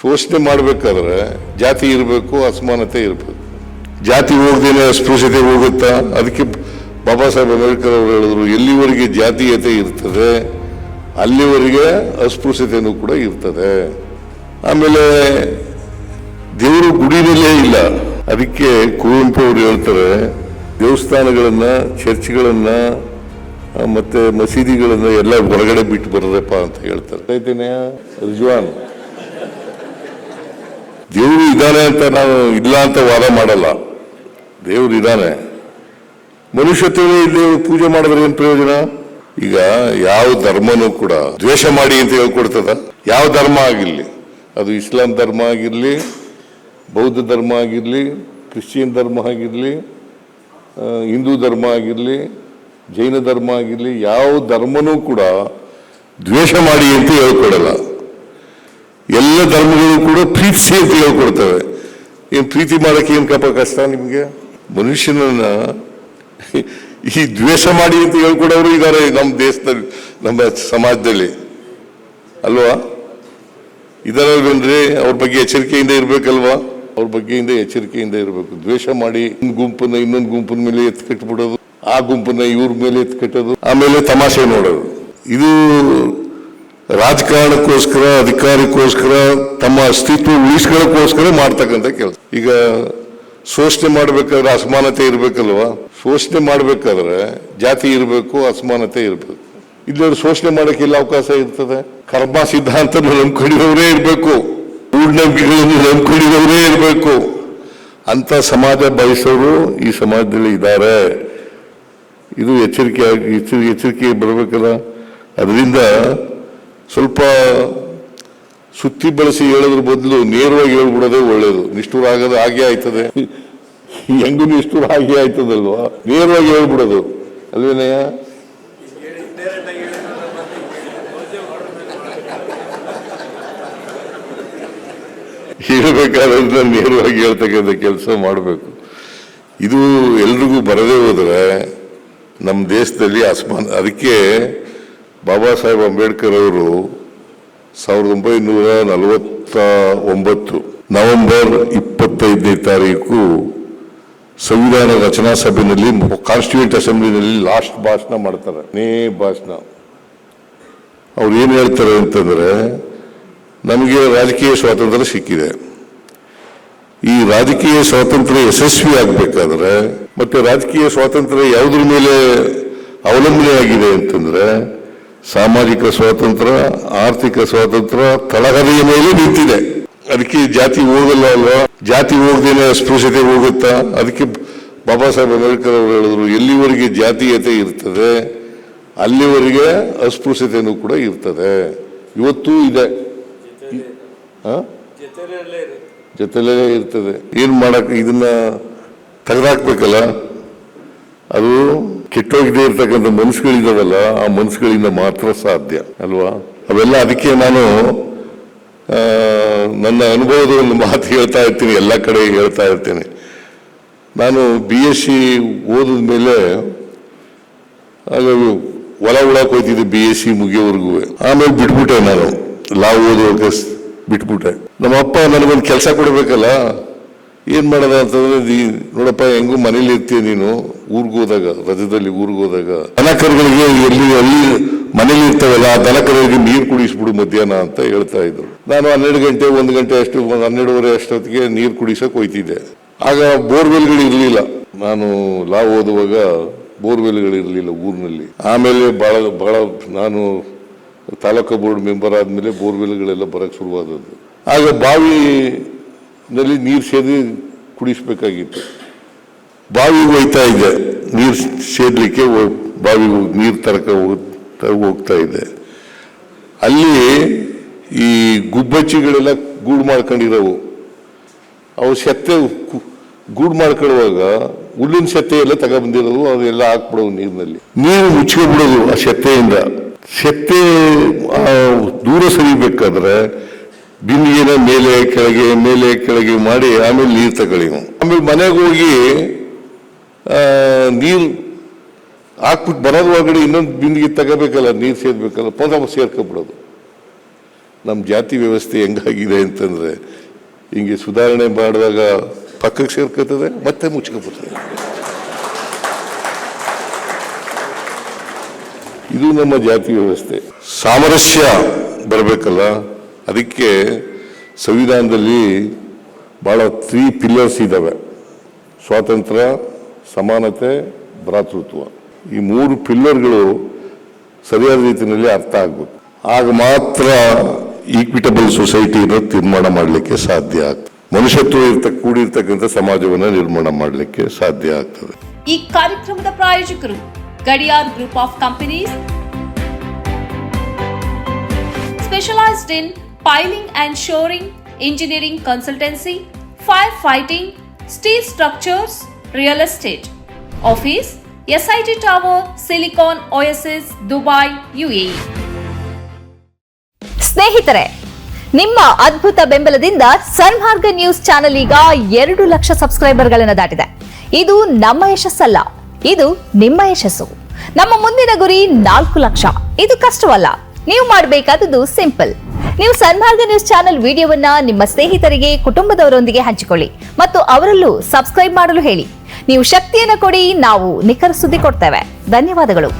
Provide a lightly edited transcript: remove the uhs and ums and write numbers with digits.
ಶೋಷಣೆ ಮಾಡಬೇಕಾದ್ರೆ ಜಾತಿ ಇರಬೇಕು, ಅಸಮಾನತೆ ಇರಬೇಕು. ಜಾತಿ ಹೋಗ್ದೇನೆ ಅಸ್ಪೃಶ್ಯತೆ ಹೋಗುತ್ತಾ? ಅದಕ್ಕೆ ಬಾಬಾ ಸಾಹೇಬ್ ಅಂಬೇಡ್ಕರ್ ಅವರು ಹೇಳಿದ್ರು, ಎಲ್ಲಿವರೆಗೆ ಜಾತೀಯತೆ ಇರ್ತದೆ ಅಲ್ಲಿವರೆಗೆ ಅಸ್ಪೃಶ್ಯತೆಯೂ ಕೂಡ ಇರ್ತದೆ. ಆಮೇಲೆ ದೇವರು ಗುಡಿನಲ್ಲೇ ಇಲ್ಲ. ಅದಕ್ಕೆ ಕುವೆಂಪು ಅವರು ಹೇಳ್ತಾರೆ, ದೇವಸ್ಥಾನಗಳನ್ನ, ಚರ್ಚ್ಗಳನ್ನ ಮತ್ತೆ ಮಸೀದಿಗಳನ್ನ ಎಲ್ಲ ಹೊರಗಡೆ ಬಿಟ್ಟು ಬರದಪ್ಪ ಅಂತ ಹೇಳ್ತಾರೆ. ಆಯ್ತೇನೆ ರಿಜ್ವಾನ್, ದೇವರು ಇದ್ದಾನೆ ಅಂತ ನಾನು ಇಲ್ಲ ಅಂತ ವಾದ ಮಾಡಲ್ಲ. ದೇವರು ಇದ್ದಾನೆ. ಮನುಷ್ಯತ್ವ ಇಲ್ಲಿ ಪೂಜೆ ಮಾಡಿದ್ರೆ ಏನು ಪ್ರಯೋಜನ? ಈಗ ಯಾವ ಧರ್ಮನೂ ಕೂಡ ದ್ವೇಷ ಮಾಡಿ ಅಂತ ಹೇಳ್ಕೊಡ್ತದ? ಯಾವ ಧರ್ಮ ಆಗಿರ್ಲಿ, ಅದು ಇಸ್ಲಾಂ ಧರ್ಮ ಆಗಿರ್ಲಿ, ಬೌದ್ಧ ಧರ್ಮ ಆಗಿರ್ಲಿ, ಕ್ರಿಶ್ಚಿಯನ್ ಧರ್ಮ ಆಗಿರ್ಲಿ, ಹಿಂದೂ ಧರ್ಮ ಆಗಿರ್ಲಿ, ಜೈನ ಧರ್ಮ ಆಗಿರ್ಲಿ, ಯಾವ ಧರ್ಮನೂ ಕೂಡ ದ್ವೇಷ ಮಾಡಿ ಅಂತ ಹೇಳ್ಕೊಡಲ್ಲ. ಎಲ್ಲ ಧರ್ಮಗಳು ಕೂಡ ಪ್ರೀತಿಸಿ ಅಂತ ಹೇಳ್ಕೊಡ್ತವೆ. ಏನು ಪ್ರೀತಿ ಮಾಡಕ್ಕೆ ಏನು ಕಷ್ಟ ನಿಮಗೆ? ಮನುಷ್ಯನನ್ನ ಈ ದ್ವೇಷ ಮಾಡಿ ಅಂತ ಹೇಳ್ಕೊಡೋರು ಇದ್ದಾರೆ ನಮ್ಮ ದೇಶದಲ್ಲಿ, ನಮ್ಮ ಸಮಾಜದಲ್ಲಿ ಅಲ್ವಾ? ಇದರಲ್ವೇನ್ರಿ? ಅವ್ರ ಬಗ್ಗೆ ಎಚ್ಚರಿಕೆಯಿಂದ ಇರ್ಬೇಕಲ್ವಾ? ಅವ್ರ ಬಗ್ಗೆಯಿಂದ ಎಚ್ಚರಿಕೆಯಿಂದ ಇರಬೇಕು. ದ್ವೇಷ ಮಾಡಿ ಗುಂಪನ್ನ ಇನ್ನೊಂದು ಗುಂಪಿನ ಮೇಲೆ ಎತ್ತು ಕಟ್ಬಿಡೋದು, ಆ ಗುಂಪನ್ನ ಇವ್ರ ಮೇಲೆ ಎತ್ತು ಕಟ್ಟೋದು, ಆಮೇಲೆ ತಮಾಷೆ ನೋಡೋದು, ಇದು ರಾಜಕಾರಣಕ್ಕೋಸ್ಕರ, ಅಧಿಕಾರಕ್ಕೋಸ್ಕರ, ತಮ್ಮ ಅಸ್ತಿತ್ವ ಉಳಿಸ್ಕೊಳ್ಳೋಕ್ಕೋಸ್ಕರ ಮಾಡ್ತಕ್ಕಂಥ ಕೆಲಸ. ಈಗ ಶೋಷಣೆ ಮಾಡಬೇಕಾದ್ರೆ ಅಸಮಾನತೆ ಇರಬೇಕಲ್ವಾ? ಶೋಷಣೆ ಮಾಡಬೇಕಾದ್ರೆ ಜಾತಿ ಇರಬೇಕು, ಅಸಮಾನತೆ ಇರಬೇಕು. ಇಲ್ಲಿ ಶೋಷಣೆ ಮಾಡೋಕ್ಕೆ ಎಲ್ಲ ಅವಕಾಶ ಇರ್ತದೆ. ಕರ್ಮ ಸಿದ್ಧಾಂತ ನಂಬ್ಕೊಂಡಿರೋರೇ ಇರಬೇಕು, ಮೂಢನಂಬಿಕೆಗಳನ್ನು ನಂಬ್ಕೊಂಡಿರೋರೇ ಇರಬೇಕು. ಅಂತ ಸಮಾಜ ಬಯಸೋರು ಈ ಸಮಾಜದಲ್ಲಿ ಇದ್ದಾರೆ. ಇದು ಎಚ್ಚರಿಕೆ ಬರಬೇಕಲ್ಲ. ಅದರಿಂದ ಸ್ವಲ್ಪ ಸುತ್ತಿ ಬಳಸಿ ಹೇಳೋದ್ರ ಬದಲು ನೇರವಾಗಿ ಹೇಳ್ಬಿಡೋದೇ ಒಳ್ಳೇದು. ನಿಷ್ಠೂರ ಆಗೋದು ಹಾಗೆ ಆಯ್ತದೆ, ಹೆಂಗೂ ನಿಷ್ಠೂರ ಹಾಗೆ ಆಯ್ತದಲ್ವಾ? ನೇರವಾಗಿ ಹೇಳ್ಬಿಡೋದು ಅಲ್ವೇನಯ್ಯ? ಹೇಳ್ಬೇಕಾದ್ರೆ ನೇರವಾಗಿ ಹೇಳ್ತಕ್ಕಂಥ ಕೆಲಸ ಮಾಡಬೇಕು. ಇದು ಎಲ್ರಿಗೂ ಬರದೇ ಹೋದ್ರೆ ನಮ್ಮ ದೇಶದಲ್ಲಿ ಅದಕ್ಕೆ ಬಾಬಾ ಸಾಹೇಬ್ ಅಂಬೇಡ್ಕರ್ ಅವರು 1949 ನವೆಂಬರ್ 25ನೇ ತಾರೀಕು ಸಂವಿಧಾನ ರಚನಾ ಸಭೆಯಲ್ಲಿ, ಕಾನ್ಸ್ಟಿಟ್ಯೂಂಟ್ ಅಸೆಂಬ್ಲಿನಲ್ಲಿ ಲಾಸ್ಟ್ ಭಾಷಣ ಮಾಡ್ತಾರೆ. ಭಾಷಣ ಅವ್ರು ಏನು ಹೇಳ್ತಾರೆ ಅಂತಂದ್ರೆ, ನಮಗೆ ರಾಜಕೀಯ ಸ್ವಾತಂತ್ರ್ಯ ಸಿಕ್ಕಿದೆ. ಈ ರಾಜಕೀಯ ಸ್ವಾತಂತ್ರ್ಯ ಯಶಸ್ವಿ ಆಗಬೇಕಾದ್ರೆ, ಮತ್ತೆ ರಾಜಕೀಯ ಸ್ವಾತಂತ್ರ್ಯ ಯಾವುದ್ರ ಮೇಲೆ ಅವಲಂಬನೆ ಆಗಿದೆ ಅಂತಂದ್ರೆ, ಸಾಮಾಜಿಕ ಸ್ವಾತಂತ್ರ್ಯ, ಆರ್ಥಿಕ ಸ್ವಾತಂತ್ರ್ಯ ತಳಹದಿಯ ಮೇಲೆ ನಿಂತಿದೆ. ಅದಕ್ಕೆ ಜಾತಿ ಹೋಗಲ್ಲ ಅಲ್ವಾ? ಜಾತಿ ಹೋಗ್ದೇನೆ ಅಸ್ಪೃಶ್ಯತೆ ಹೋಗುತ್ತಾ? ಅದಕ್ಕೆ ಬಾಬಾ ಸಾಹೇಬ್ ಅಂಬೇಡ್ಕರ್ ಅವರು ಹೇಳಿದ್ರು, ಎಲ್ಲಿವರೆಗೆ ಜಾತೀಯತೆ ಇರ್ತದೆ ಅಲ್ಲಿವರೆಗೆ ಅಸ್ಪೃಶ್ಯತೆನೂ ಕೂಡ ಇರ್ತದೆ. ಇವತ್ತೂ ಇದೆ, ಜೊತೆಲೇ ಇರ್ತದೆ. ಏನ್ ಮಾಡಕ್, ಇದನ್ನ ತೆಗೆದಾಕ್ಬೇಕಲ್ಲ. ಅದು ಕೆಟ್ಟೋಗದೆ ಇರ್ತಕ್ಕಂಥ ಮನಸ್ಸುಗಳಿದಾವಲ್ಲ, ಆ ಮನಸ್ಸುಗಳಿಂದ ಮಾತ್ರ ಸಾಧ್ಯ ಅಲ್ವಾ? ಅವೆಲ್ಲ ಅದಕ್ಕೆ ನಾನು ನನ್ನ ಅನುಭವದ ಒಂದು ಮಾತು ಹೇಳ್ತಾ ಇರ್ತೀನಿ, ಎಲ್ಲ ಕಡೆ ಹೇಳ್ತಾ ಇರ್ತೀನಿ. ನಾನು BSc ಓದಿದ ಮೇಲೆ ಆಗ ಹೊಲ ಉಳಕ್ ಹೋಯ್ತಿದ್ದೆ BSc ಮುಗಿಯೋವರೆಗೂ. ಆಮೇಲೆ ಬಿಟ್ಬಿಟ್ಟೆ, ನಾನು ಲಾ ಓದುವಾಗ ಬಿಟ್ಬಿಟ್ಟೆ. ನಮ್ಮಪ್ಪ ನನಗೊಂದು ಕೆಲಸ ಕೊಡ್ಬೇಕಲ್ಲ, ಏನ್ ಮಾಡೋದ ಅಂತಂದ್ರೆ, ನೋಡಪ್ಪ ಹೆಂಗೂ ಮನೇಲಿ ಇರ್ತೀಯ ನೀನು, ಊರ್ಗೋದಾಗ, ರಜದಲ್ಲಿ ಊರ್ಗೋದಾಗ ದನ ಕರುಗಳಿಗೆ ಅಲ್ಲಿ ಮನೇಲಿ ಇರ್ತಾವಲ್ಲ, ಆ ದನ ಕರುಗಳಿಗೆ ನೀರು ಕುಡಿಸ್ಬಿಡು ಮಧ್ಯಾಹ್ನ ಅಂತ ಹೇಳ್ತಾ ಇದ್ರು. ನಾನು 12 ಗಂಟೆ 1 ಗಂಟೆ ಅಷ್ಟು 12:30 ಅಷ್ಟೊತ್ತಿಗೆ ನೀರು ಕುಡಿಸಕ್ ಹೋಯ್ತಿದ್ದೆ. ಆಗ ಬೋರ್ವೆಲ್ಗಳು ಇರ್ಲಿಲ್ಲ. ನಾನು ಲಾ ಓದುವಾಗ ಬೋರ್ವೆಲ್ಗಳು ಇರ್ಲಿಲ್ಲ ಊರಿನಲ್ಲಿ. ಆಮೇಲೆ ಬಹಳ ನಾನು ತಾಲೂಕು ಬೋರ್ಡ್ ಮೆಂಬರ್ ಆದ್ಮೇಲೆ ಬೋರ್ವೆಲ್ಗಳೆಲ್ಲ ಬರಕ್ ಶುರುವಾದದ್ದು. ಆಗ ಬಾವಿನಲ್ಲಿ ನೀರು ಸೇದಿ ಕುಡಿಸ್ಬೇಕಾಗಿತ್ತು. ಬಾವಿಗೆ ಹೋಯ್ತಾ ಇದ್ದೆ, ನೀರು ಸೇದಲಿಕ್ಕೆ ಬಾವಿಗೆ ನೀರು ತರಕ ಹೋಗ್ತಾ ಇದ್ದೆ. ಅಲ್ಲಿ ಈ ಗುಬ್ಬಚ್ಚಿಗಳೆಲ್ಲ ಗೂಡು ಮಾಡ್ಕೊಂಡಿರೋವು. ಅವು ಸೆತ್ತೆ ಗೂಡು ಮಾಡ್ಕೊಳ್ಳುವಾಗ ಹುಲ್ಲಿನ ಸೆತ್ತೆ ಎಲ್ಲ ತಗೊಂಡ್ಬಂದಿರೋದು, ಅದೆಲ್ಲ ಹಾಕ್ಬಿಡೋದು ನೀರಿನಲ್ಲಿ. ನೀರು ಮುಚ್ಕೊಂಡ್ಬಿಡೋದು ಆ ಸೆತ್ತೆಯಿಂದ. ಸೆತ್ತೆ ದೂರ ಸರಿಬೇಕಾದ್ರೆ ಬಿಂದಿಗೆನ ಮೇಲೆ ಕೆಳಗೆ ಮಾಡಿ ಆಮೇಲೆ ನೀರು ತಗೊಳ್ಳಿ. ಆಮೇಲೆ ಮನೆಗೆ ಹೋಗಿ ನೀರು ಹಾಕ್ಬಿಟ್ಟು ಬರೋದ್ರ ಒಳಗಡೆ ಇನ್ನೊಂದು ಬಿಂದಿಗೆ ತಗೋಬೇಕಲ್ಲ, ನೀರು ಸೇರ್ಬೇಕಲ್ಲ, ಪದ ಸೇರ್ಕೊಬಿಡೋದು. ನಮ್ಮ ಜಾತಿ ವ್ಯವಸ್ಥೆ ಹೆಂಗಾಗಿದೆ ಅಂತಂದರೆ ಹಿಂಗೆ ಸುಧಾರಣೆ ಮಾಡಿದಾಗ ಪಕ್ಕಕ್ಕೆ ಸೇರ್ಕೊತದೆ, ಮತ್ತೆ ಮುಚ್ಕೊಬಿಡ್ತದೆ. ಇದು ನಮ್ಮ ಜಾತಿ ವ್ಯವಸ್ಥೆ. ಸಾಮರಸ್ಯ ಬರಬೇಕಲ್ಲ, ಅದಕ್ಕೆ ಸಂವಿಧಾನದಲ್ಲಿ ಭಾಳ 3 ಪಿಲ್ಲರ್ಸ್ ಇದ್ದಾವೆ: ಸ್ವಾತಂತ್ರ್ಯ, ಸಮಾನತೆ, ಭ್ರಾತೃತ್ವ. ಈ 3 ಪಿಲ್ಲರ್ಗಳು ಸರಿಯಾದ ರೀತಿಯಲ್ಲಿ ಅರ್ಥ ಆಗಬೇಕು. ಆಗ ಮಾತ್ರ ಈಕ್ವಿಟಬಲ್ ಸೊಸೈಟಿನ ನಿರ್ಮಾಣ ಮಾಡಲಿಕ್ಕೆ ಸಾಧ್ಯ ಆಗ್ತದೆ. ಮನುಷ್ಯತ್ವ ಕೂಡಿರ್ತಕ್ಕಂಥ ಸಮಾಜವನ್ನು ನಿರ್ಮಾಣ ಮಾಡಲಿಕ್ಕೆ ಸಾಧ್ಯ ಆಗ್ತದೆ. ಈ ಕಾರ್ಯಕ್ರಮದ ಪ್ರಾಯೋಜಕರು Gadiyar group of companies, specialised in piling and shoring, engineering consultancy, firefighting, steel structures, real estate. Office, SIT Tower, Silicon Oasis, Dubai, UAE. ಸ್ನೇಹಿತರೆ, ನಿಮ್ಮ ಅದ್ಭುತ ಬೆಂಬಲದಿಂದ ಸನ್ಮಾರ್ಗ ನ್ಯೂಸ್ ಚಾನೆಲ್ ಈಗ 2 ಲಕ್ಷ ಸಬ್ಸ್ಕ್ರೈಬರ್ಗಳನ್ನು ದಾಟಿದೆ. ಇದು ನಮ್ಮ ಯಶಸ್ಸಲ್ಲ, ಇದು ನಿಮ್ಮ ಯಶಸ್ಸು. ನಮ್ಮ ಮುಂದಿನ ಗುರಿ 4 ಲಕ್ಷ. ಇದು ಕಷ್ಟವಲ್ಲ. ನೀವು ಮಾಡಬೇಕಾದದ್ದು ಸಿಂಪಲ್. ನೀವು ಸನ್ಮಾರ್ಗ ನ್ಯೂಸ್ ಚಾನೆಲ್ ವಿಡಿಯೋವನ್ನ ನಿಮ್ಮ ಸ್ನೇಹಿತರಿಗೆ, ಕುಟುಂಬದವರೊಂದಿಗೆ ಹಂಚಿಕೊಳ್ಳಿ ಮತ್ತು ಅವರಲ್ಲೂ ಸಬ್ಸ್ಕ್ರೈಬ್ ಮಾಡಲು ಹೇಳಿ. ನೀವು ಶಕ್ತಿಯನ್ನು ಕೊಡಿ, ನಾವು ನಿಖರ ಸುದ್ದಿ ಕೊಡ್ತೇವೆ. ಧನ್ಯವಾದಗಳು.